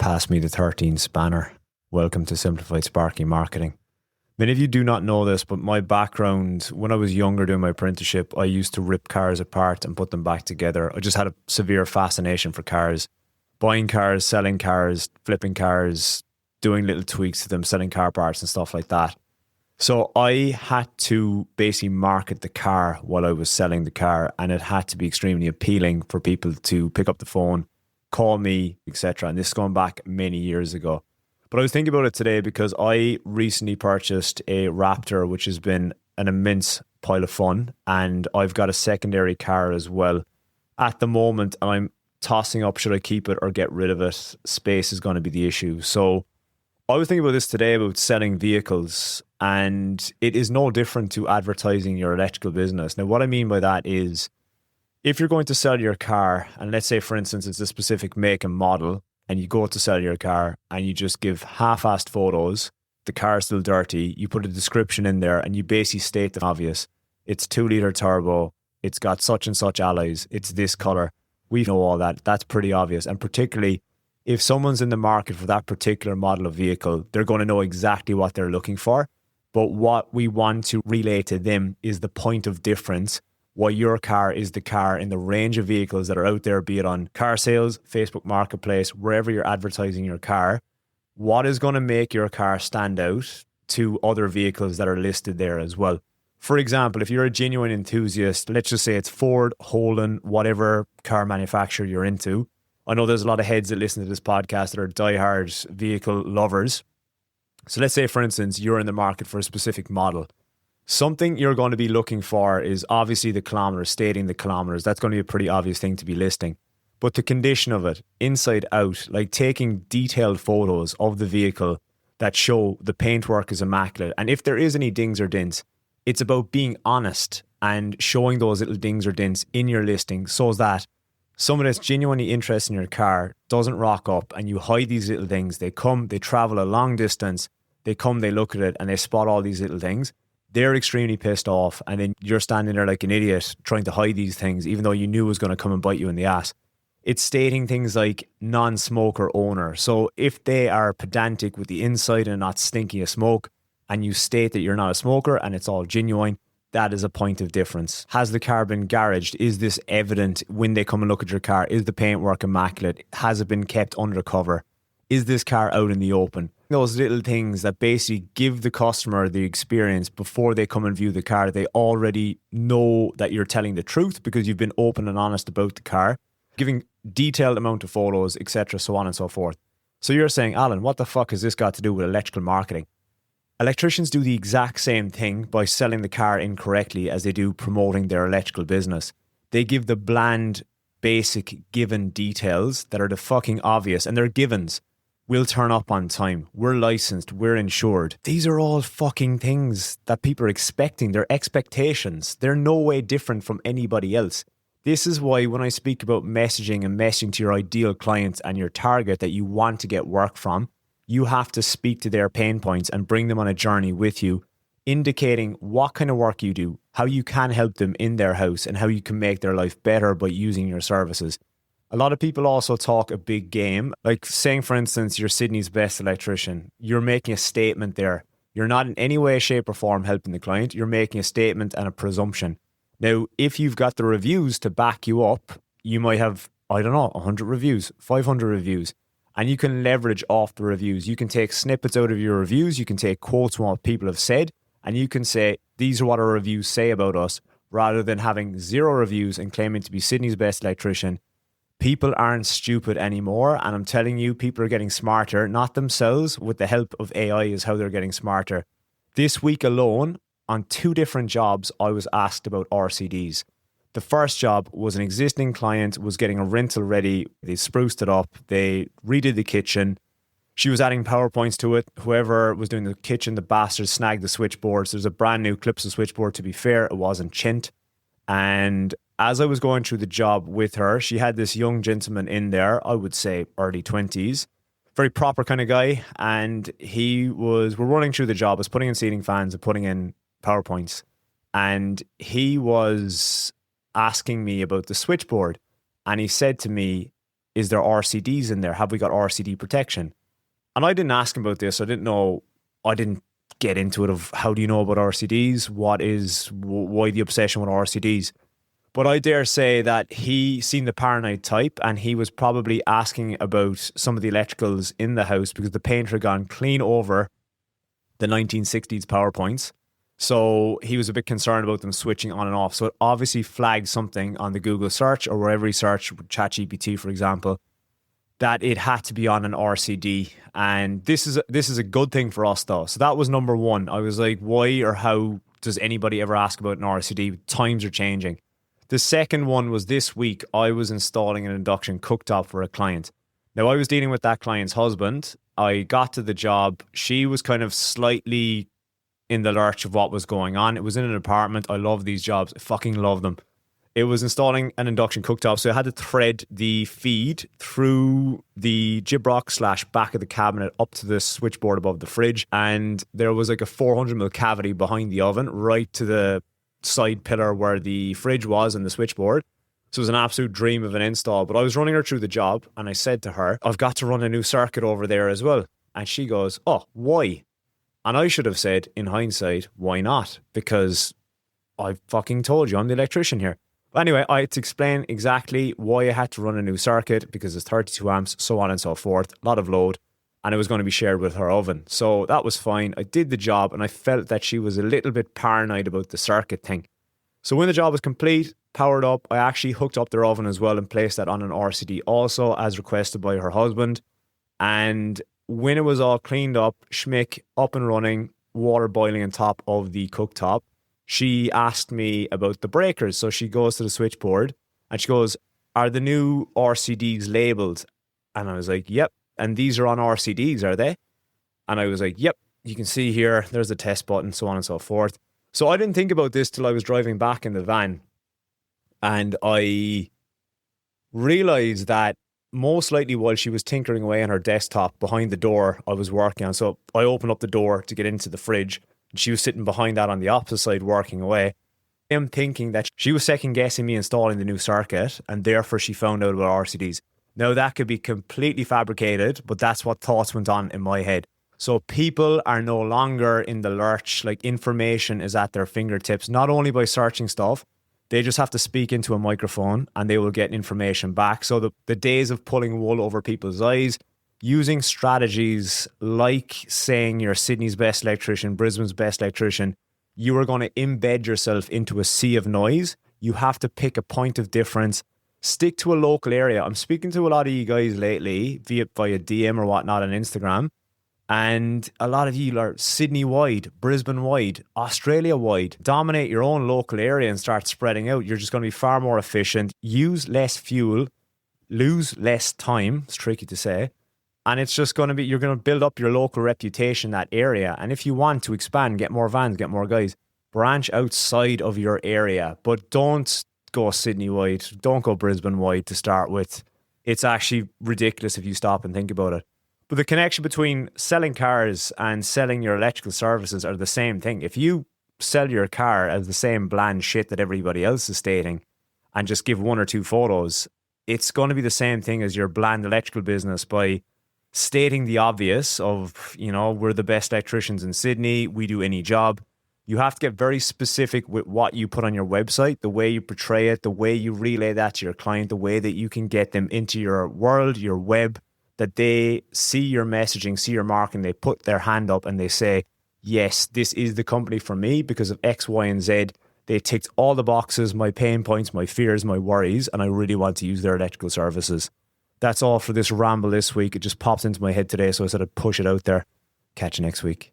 Pass me the 13 spanner. Welcome to Simplified Sparky Marketing. Many of you do not know this, but my background, when I was younger doing my apprenticeship, I used to rip cars apart and put them back together. I just had a severe fascination for cars. Buying cars, selling cars, flipping cars, doing little tweaks to them, selling car parts and stuff like that. So I had to basically market the car while I was selling the car, and it had to be extremely appealing for people to pick up the phone, call me, etc. And this is going back many years ago. But I was thinking about it today because I recently purchased a Raptor, which has been an immense pile of fun. And I've got a secondary car as well. At the moment, I'm tossing up, should I keep it or get rid of it? Space is going to be the issue. So I was thinking about this today about selling vehicles, and it is no different to advertising your electrical business. Now, what I mean by that is, if you're going to sell your car, and let's say, for instance, it's a specific make and model, and you go to sell your car and you just give half-assed photos, the car is still dirty, you put a description in there and you basically state the obvious. It's 2-litre turbo, it's got such and such alloys, it's this colour. We know all that. That's pretty obvious. And particularly, if someone's in the market for that particular model of vehicle, they're going to know exactly what they're looking for. But what we want to relay to them is the point of difference, why your car is the car in the range of vehicles that are out there, be it on car sales, Facebook Marketplace, wherever you're advertising your car. What is going to make your car stand out to other vehicles that are listed there as well? For example, if you're a genuine enthusiast, let's just say it's Ford, Holden, whatever car manufacturer you're into. I know there's a lot of heads that listen to this podcast that are diehard vehicle lovers. So let's say, for instance, you're in the market for a specific model. Something you're going to be looking for is obviously the kilometers, stating the kilometers. That's going to be a pretty obvious thing to be listing. But the condition of it, inside out, like taking detailed photos of the vehicle that show the paintwork is immaculate. And if there is any dings or dents, it's about being honest and showing those little dings or dents in your listing so that someone that's genuinely interested in your car doesn't rock up and you hide these little things. They come, they travel a long distance, they come, they look at it and they spot all these little things. They're extremely pissed off, and then you're standing there like an idiot trying to hide these things, even though you knew it was going to come and bite you in the ass. It's stating things like non-smoker owner. So if they are pedantic with the inside and not stinky of smoke, and you state that you're not a smoker and it's all genuine, that is a point of difference. Has the car been garaged? Is this evident when they come and look at your car? Is the paintwork immaculate? Has it been kept undercover? Is this car out in the open? Those little things that basically give the customer the experience before they come and view the car. They already know that you're telling the truth because you've been open and honest about the car, giving detailed amount of photos, etc., so on and so forth. So you're saying, Alan, what the fuck has this got to do with electrical marketing? Electricians do the exact same thing by selling the car incorrectly as they do promoting their electrical business. They give the bland, basic, given details that are the fucking obvious, and they're givens. We'll turn up on time. We're licensed. We're insured. These are all fucking things that people are expecting. They're expectations. They're no way different from anybody else. This is why when I speak about messaging and messaging to your ideal clients and your target that you want to get work from, you have to speak to their pain points and bring them on a journey with you, indicating what kind of work you do, how you can help them in their house, and how you can make their life better by using your services. A lot of people also talk a big game, like saying, for instance, you're Sydney's best electrician. You're making a statement there. You're not in any way, shape or form helping the client. You're making a statement and a presumption. Now, if you've got the reviews to back you up, you might have, 100 reviews, 500 reviews, and you can leverage off the reviews. You can take snippets out of your reviews. You can take quotes from what people have said, and you can say, these are what our reviews say about us, rather than having 0 reviews and claiming to be Sydney's best electrician. People aren't stupid anymore, and I'm telling you, people are getting smarter, not themselves, with the help of AI is how they're getting smarter. This week alone, on 2 different jobs, I was asked about RCDs. The first job was an existing client was getting a rental ready. They spruced it up. They redid the kitchen. She was adding PowerPoints to it. Whoever was doing the kitchen, the bastards snagged the switchboards. There's a brand new Clipsa switchboard. To be fair, it wasn't chint. And as I was going through the job with her, she had this young gentleman in there, I would say early 20s, very proper kind of guy. And we're running through the job. I was putting in ceiling fans and putting in PowerPoints. And he was asking me about the switchboard. And he said to me, Is there RCDs in there? Have we got RCD protection? And I didn't ask him about this. I didn't get into it of how do you know about RCDs? Why the obsession with RCDs? But I dare say that he seen the paranoid type and he was probably asking about some of the electricals in the house because the painter had gone clean over the 1960s PowerPoints. So he was a bit concerned about them switching on and off. So it obviously flagged something on the Google search or wherever he searched, ChatGPT, for example, that it had to be on an RCD. And this is a good thing for us though. So that was number one. I was like, why or how does anybody ever ask about an RCD? Times are changing. The second one was this week, I was installing an induction cooktop for a client. Now, I was dealing with that client's husband. I got to the job. She was kind of slightly in the lurch of what was going on. It was in an apartment. I love these jobs. I fucking love them. It was installing an induction cooktop. So I had to thread the feed through the gibrock / back of the cabinet up to the switchboard above the fridge. And there was like a 400mm cavity behind the oven right to the side pillar where the fridge was and the switchboard. So it was an absolute dream of an install. But I was running her through the job and I said to her, I've got to run a new circuit over there as well. And she goes, oh, why? And I should have said, in hindsight, why not? Because I fucking told you, I'm the electrician here. But anyway, I had to explain exactly why I had to run a new circuit because it's 32 amps, so on and so forth, a lot of load. And it was going to be shared with her oven. So that was fine. I did the job and I felt that she was a little bit paranoid about the circuit thing. So when the job was complete, powered up, I actually hooked up their oven as well and placed that on an RCD also as requested by her husband. And when it was all cleaned up, schmick, up and running, water boiling on top of the cooktop, she asked me about the breakers. So she goes to the switchboard and she goes, are the new RCDs labelled? And I was like, yep. And these are on RCDs, are they? And I was like, yep, you can see here, there's a test button, so on and so forth. So I didn't think about this till I was driving back in the van. And I realized that most likely while she was tinkering away on her desktop behind the door I was working on. So I opened up the door to get into the fridge and she was sitting behind that on the opposite side working away. I'm thinking that she was second guessing me installing the new circuit and therefore she found out about RCDs. Now, that could be completely fabricated, but that's what thoughts went on in my head. So people are no longer in the lurch, like information is at their fingertips, not only by searching stuff, they just have to speak into a microphone and they will get information back. So the days of pulling wool over people's eyes, using strategies like saying you're Sydney's best electrician, Brisbane's best electrician, you are going to embed yourself into a sea of noise. You have to pick a point of difference. Stick to a local area. I'm speaking to a lot of you guys lately via DM or whatnot on Instagram. And a lot of you are Sydney-wide, Brisbane-wide, Australia-wide. Dominate your own local area and start spreading out. You're just going to be far more efficient. Use less fuel. Lose less time. It's tricky to say. And it's just going to be, you're going to build up your local reputation in that area. And if you want to expand, get more vans, get more guys, branch outside of your area. But don't go Sydney-wide. Don't go Brisbane-wide to start with. It's actually ridiculous if you stop and think about it. But the connection between selling cars and selling your electrical services are the same thing. If you sell your car as the same bland shit that everybody else is stating and just give one or two photos, it's going to be the same thing as your bland electrical business by stating the obvious of, you know, we're the best electricians in Sydney, we do any job. You have to get very specific with what you put on your website, the way you portray it, the way you relay that to your client, the way that you can get them into your world, your web, that they see your messaging, see your marketing, they put their hand up and they say, yes, this is the company for me because of X, Y, and Z. They ticked all the boxes, my pain points, my fears, my worries, and I really want to use their electrical services. That's all for this ramble this week. It just popped into my head today, so I said I'd push it out there. Catch you next week.